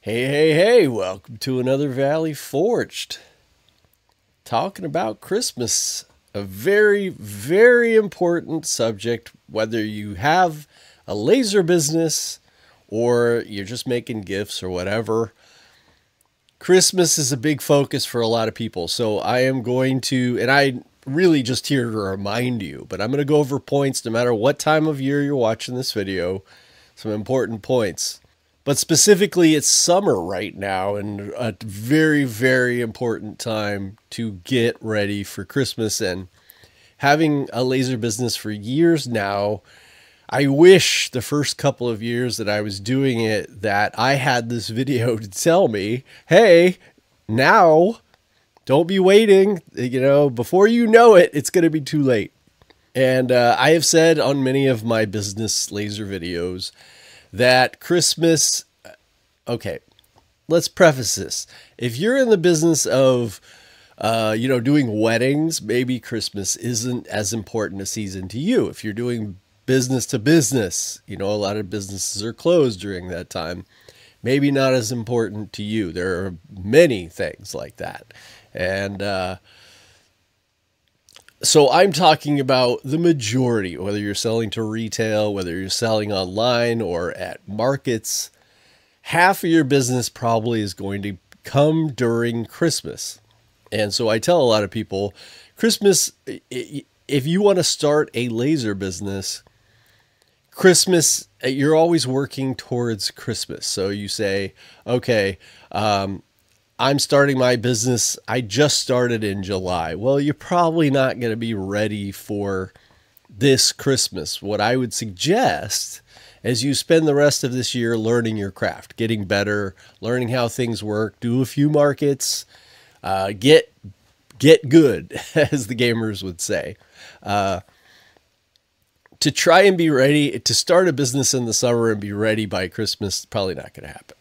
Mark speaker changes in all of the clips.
Speaker 1: Hey, hey, hey, welcome to another Valley Forged. Talking about Christmas, a very, very important subject, whether you have a laser business or you're just making gifts or whatever. Christmas is a big focus for a lot of people. So I am going to, and I really just here to remind you, but I'm going to go over points no matter what time of year you're watching this video, some important points. But specifically, it's summer right now, and a very, very important time to get ready for Christmas. And having a laser business for years now, I wish the first couple of years that I was doing it that I had this video to tell me, hey, now don't be waiting, before you know it, it's going to be too late. And I have said on many of my business laser videos that Christmas, okay, let's preface this. If you're in the business of, doing weddings, maybe Christmas isn't as important a season to you. If you're doing business to business, a lot of businesses are closed during that time, maybe not as important to you. There are many things like that. And, so I'm talking about the majority, whether you're selling to retail, whether you're selling online or at markets, half of your business probably is going to come during Christmas. And so I tell a lot of people, Christmas, if you want to start a laser business, Christmas, you're always working towards Christmas. So you say, okay, I'm starting my business. I just started in July. Well, you're probably not going to be ready for this Christmas. What I would suggest is you spend the rest of this year learning your craft, getting better, learning how things work, do a few markets, get good, as the gamers would say. To try and be ready, to start a business in the summer and be ready by Christmas, probably not going to happen.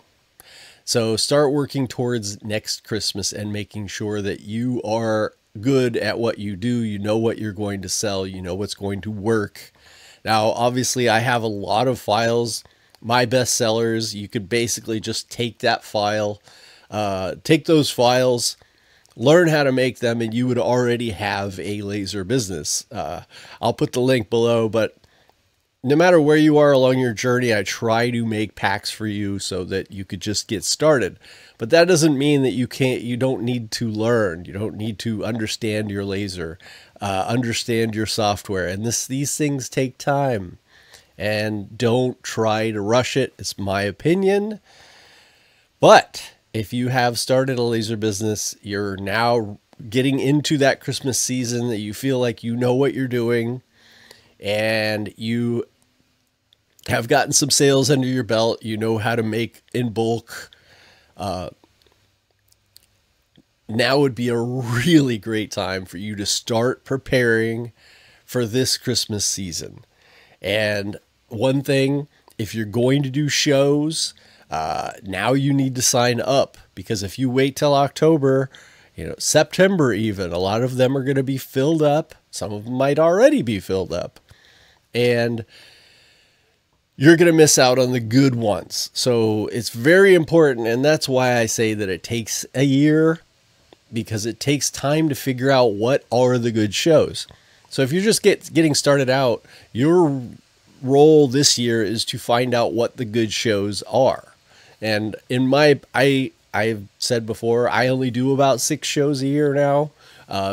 Speaker 1: So start working towards next Christmas and making sure that you are good at what you do. You know what you're going to sell. You know what's going to work. Now, obviously, I have a lot of files. My best sellers, you could basically just take that file, take those files, learn how to make them, and you would already have a laser business. I'll put the link below, but no matter where you are along your journey, I try to make packs for you so that you could just get started. But that doesn't mean that you don't need to learn. You don't need to understand your laser, understand your software. And these things take time, and don't try to rush it. It's my opinion. But if you have started a laser business, you're now getting into that Christmas season that you feel like you know what you're doing, and you have gotten some sales under your belt, you know how to make in bulk, now would be a really great time for you to start preparing for this Christmas season. And one thing, if you're going to do shows, now you need to sign up, because if you wait till October, September even, a lot of them are going to be filled up. Some of them might already be filled up. And you're going to miss out on the good ones. So it's very important. And that's why I say that it takes a year, because it takes time to figure out what are the good shows. So if you're just getting started out, your role this year is to find out what the good shows are. And I've said before, I only do about 6 shows a year now,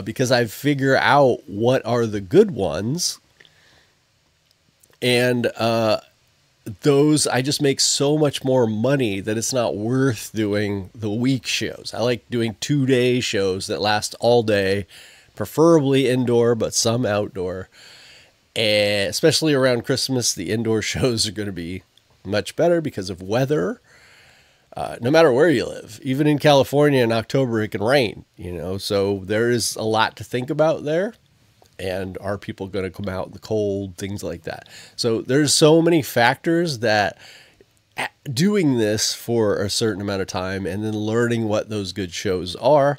Speaker 1: because I figure out what are the good ones. And those, I just make so much more money that it's not worth doing the week shows. I like doing 2-day shows that last all day, preferably indoor, but some outdoor. And especially around Christmas, the indoor shows are going to be much better because of weather. No matter where you live, even in California in October, it can rain, so there is a lot to think about there. And are people going to come out in the cold, things like that. So there's so many factors that doing this for a certain amount of time and then learning what those good shows are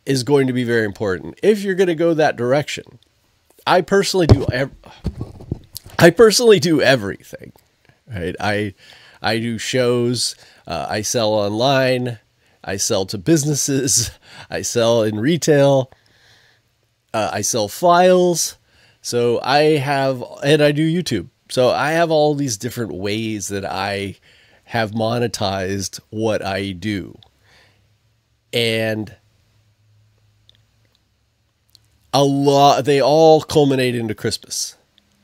Speaker 1: is going to be very important if you're going to go that direction. I personally do everything, right? I do shows. I sell online. I sell to businesses. I sell in retail. I sell files. So and I do YouTube. So I have all these different ways that I have monetized what I do. And they all culminate into Christmas,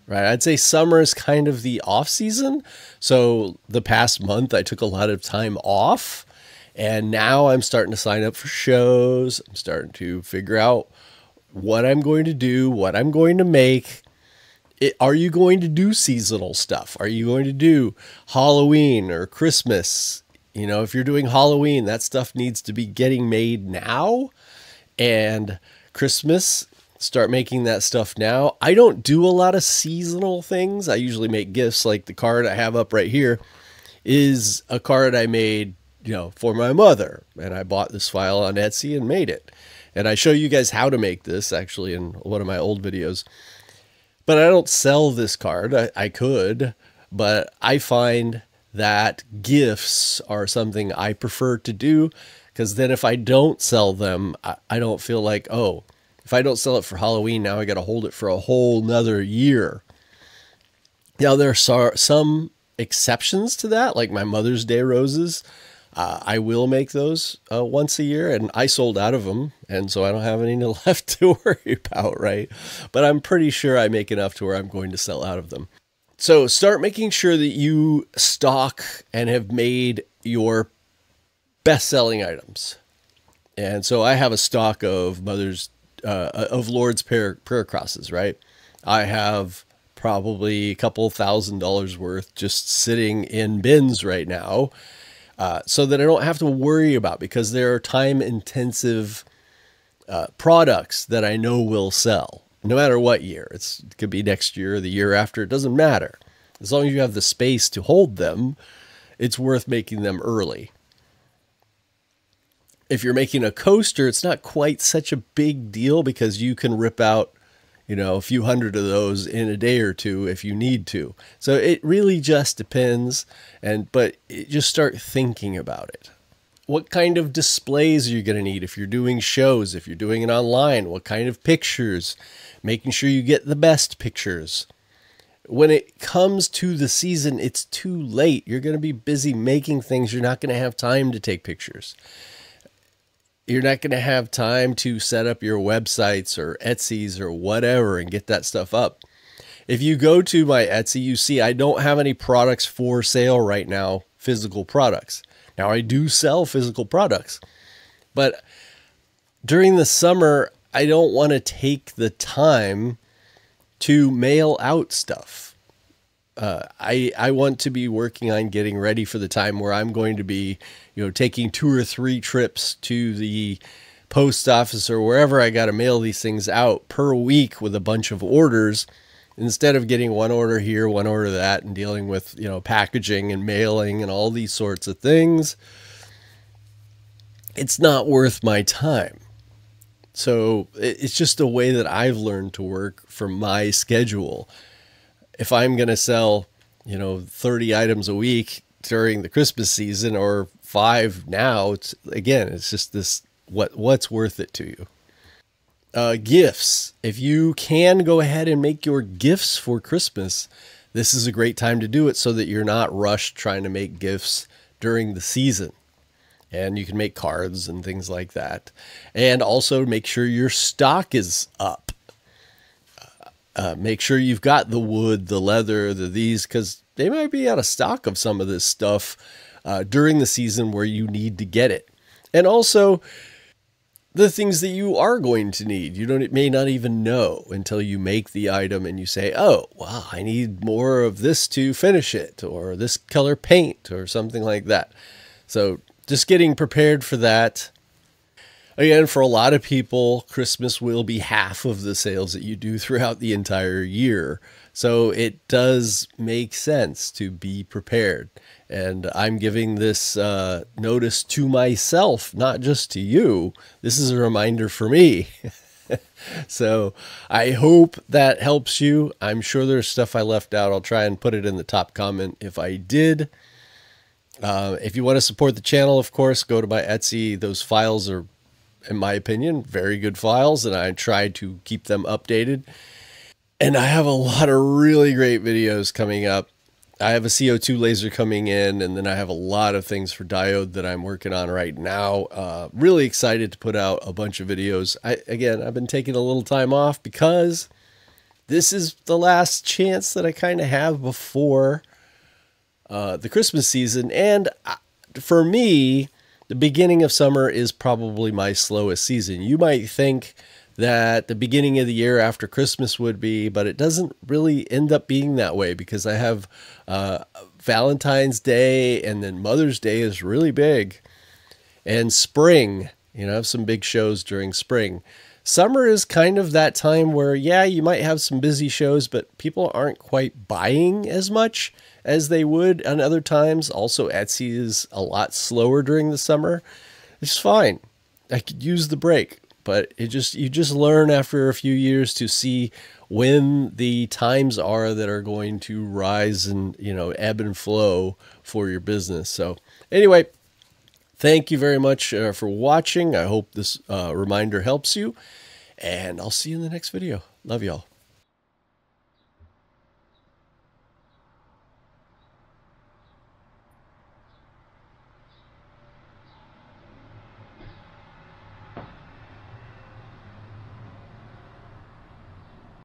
Speaker 1: right? I'd say summer is kind of the off season. So the past month I took a lot of time off, and now I'm starting to sign up for shows. I'm starting to figure out what I'm going to do, what I'm going to make. Are you going to do seasonal stuff? Are you going to do Halloween or Christmas? You know, if you're doing Halloween, that stuff needs to be getting made now. And Christmas, start making that stuff now. I don't do a lot of seasonal things. I usually make gifts. Like the card I have up right here is a card I made, for my mother. And I bought this file on Etsy and made it. And I show you guys how to make this actually in one of my old videos. But I don't sell this card. I could, but I find that gifts are something I prefer to do, because then if I don't sell them, I don't feel like, oh, if I don't sell it for Halloween, now I got to hold it for a whole nother year. Now, there are some exceptions to that, like my Mother's Day roses. I will make those once a year, and I sold out of them, and so I don't have any left to worry about, right? But I'm pretty sure I make enough to where I'm going to sell out of them. So start making sure that you stock and have made your best-selling items. And so I have a stock of Lord's Prayer crosses, right? I have probably a couple $1,000s worth just sitting in bins right now. So that I don't have to worry about, because there are time-intensive products that I know will sell, no matter what year. It could be next year or the year after. It doesn't matter. As long as you have the space to hold them, it's worth making them early. If you're making a coaster, it's not quite such a big deal, because you can rip out a few hundred of those in a day or two if you need to. So it really just depends. But just start thinking about it. What kind of displays are you going to need if you're doing shows, if you're doing it online? What kind of pictures? Making sure you get the best pictures. When it comes to the season, it's too late. You're going to be busy making things. You're not going to have time to take pictures. You're not going to have time to set up your websites or Etsy's or whatever and get that stuff up. If you go to my Etsy, you see I don't have any products for sale right now, physical products. Now, I do sell physical products, but during the summer, I don't want to take the time to mail out stuff. I want to be working on getting ready for the time where I'm going to be, taking 2 or 3 trips to the post office or wherever I got to mail these things out per week with a bunch of orders, instead of getting one order here, one order that, and dealing with, packaging and mailing and all these sorts of things. It's not worth my time. So it's just a way that I've learned to work for my schedule. If I'm going to sell, 30 items a week during the Christmas season, or 5 now, it's just this, what's worth it to you? Gifts. If you can go ahead and make your gifts for Christmas, this is a great time to do it, so that you're not rushed trying to make gifts during the season. And you can make cards and things like that. And also make sure your stock is up. Make sure you've got the wood, the leather, these, because they might be out of stock of some of this stuff during the season where you need to get it. And also the things that you are going to need. You may not even know until you make the item and you say, oh, wow, I need more of this to finish it, or this color paint, or something like that. So just getting prepared for that. Again, for a lot of people, Christmas will be half of the sales that you do throughout the entire year. So it does make sense to be prepared. And I'm giving this notice to myself, not just to you. This is a reminder for me. So I hope that helps you. I'm sure there's stuff I left out. I'll try and put it in the top comment if I did. If you want to support the channel, of course, go to my Etsy. Those files are, in my opinion, very good files, and I try to keep them updated. And I have a lot of really great videos coming up. I have a CO2 laser coming in, and then I have a lot of things for diode that I'm working on right now. Really excited to put out a bunch of videos. Again, I've been taking a little time off because this is the last chance that I kind of have before the Christmas season. And for me, the beginning of summer is probably my slowest season. You might think that the beginning of the year after Christmas would be, but it doesn't really end up being that way because I have Valentine's Day, and then Mother's Day is really big. And spring, I have some big shows during spring. Summer is kind of that time where, yeah, you might have some busy shows, but people aren't quite buying as much as they would on other times. Also, Etsy is a lot slower during the summer. It's fine. I could use the break. But you just learn after a few years to see when the times are that are going to rise and, ebb and flow for your business. So anyway, thank you very much for watching. I hope this reminder helps you, and I'll see you in the next video. Love y'all.